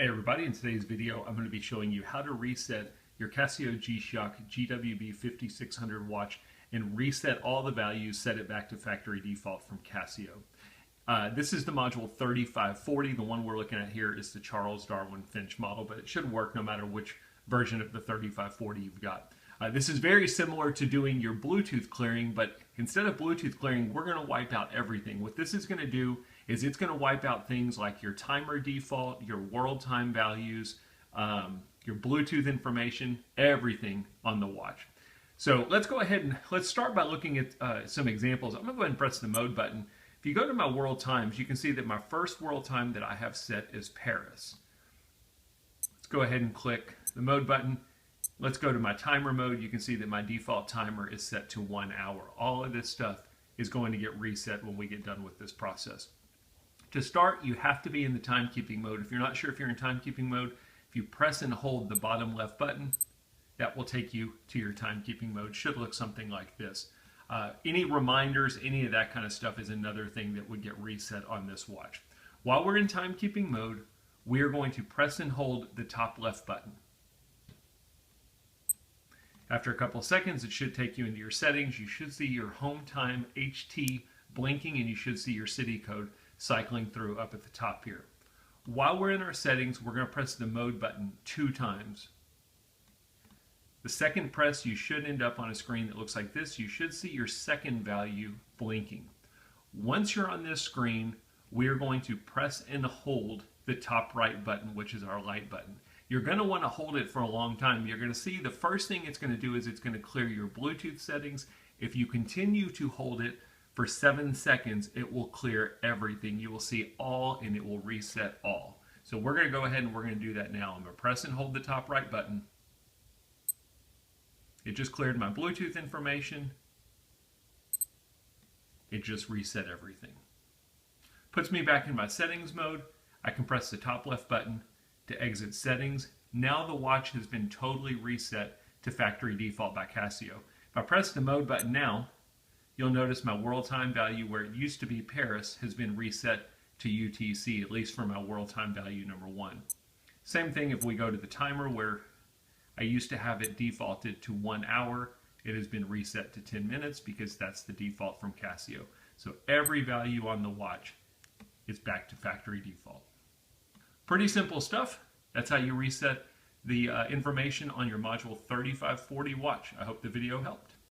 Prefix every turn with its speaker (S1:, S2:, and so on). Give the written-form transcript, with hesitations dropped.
S1: Hey everybody, in today's video I'm going to be showing you how to reset your Casio G-Shock GWB-5600 watch and reset all the values, set it back to factory default from Casio. This is the module 3540. The one we're looking at here is the Charles Darwin Finch model, but it should work no matter which version of the 3540 you've got. This is very similar to doing your Bluetooth clearing, but instead of Bluetooth clearing, we're going to wipe out everything. What this is going to do is it's going to wipe out things like your timer default, your world time values, your Bluetooth information, everything on the watch. So let's go ahead and let's start by looking at some examples. I'm going to go ahead and press the mode button. If you go to my world times, you can see that my first world time that I have set is Paris. Let's go ahead and click the mode button. Let's go to my timer mode. You can see that my default timer is set to 1 hour. All of this stuff is going to get reset when we get done with this process. To start, you have to be in the timekeeping mode. If you're not sure if you're in timekeeping mode, if you press and hold the bottom left button, that will take you to your timekeeping mode. Should look something like this. Any reminders, any of that kind of stuff is another thing that would get reset on this watch. While we're in timekeeping mode, we are going to press and hold the top left button. After a couple of seconds, it should take you into your settings. You should see your home time HT blinking, and you should see your city code cycling through up at the top here. While we're in our settings, we're going to press the mode button 2 times. The second press, you should end up on a screen that looks like this. You should see your second value blinking. Once you're on this screen, we are going to press and hold the top right button, which is our light button. You're going to want to hold it for a long time. You're going to see the first thing it's going to do is it's going to clear your Bluetooth settings. If you continue to hold it for 7 seconds, it will clear everything. You will see all, and it will reset all. So we're going to go ahead and we're going to do that now. I'm going to press and hold the top right button. It just cleared my Bluetooth information. It just reset everything. Puts me back in my settings mode. I can press the top left button to exit settings. Now the watch has been totally reset to factory default by Casio. If I press the mode button now, you'll notice my world time value where it used to be Paris has been reset to UTC, at least for my world time value number 1. Same thing if we go to the timer where I used to have it defaulted to 1 hour. It has been reset to 10 minutes because that's the default from Casio. So every value on the watch is back to factory default. Pretty simple stuff. That's how you reset the information on your module 3540 watch. I hope the video helped.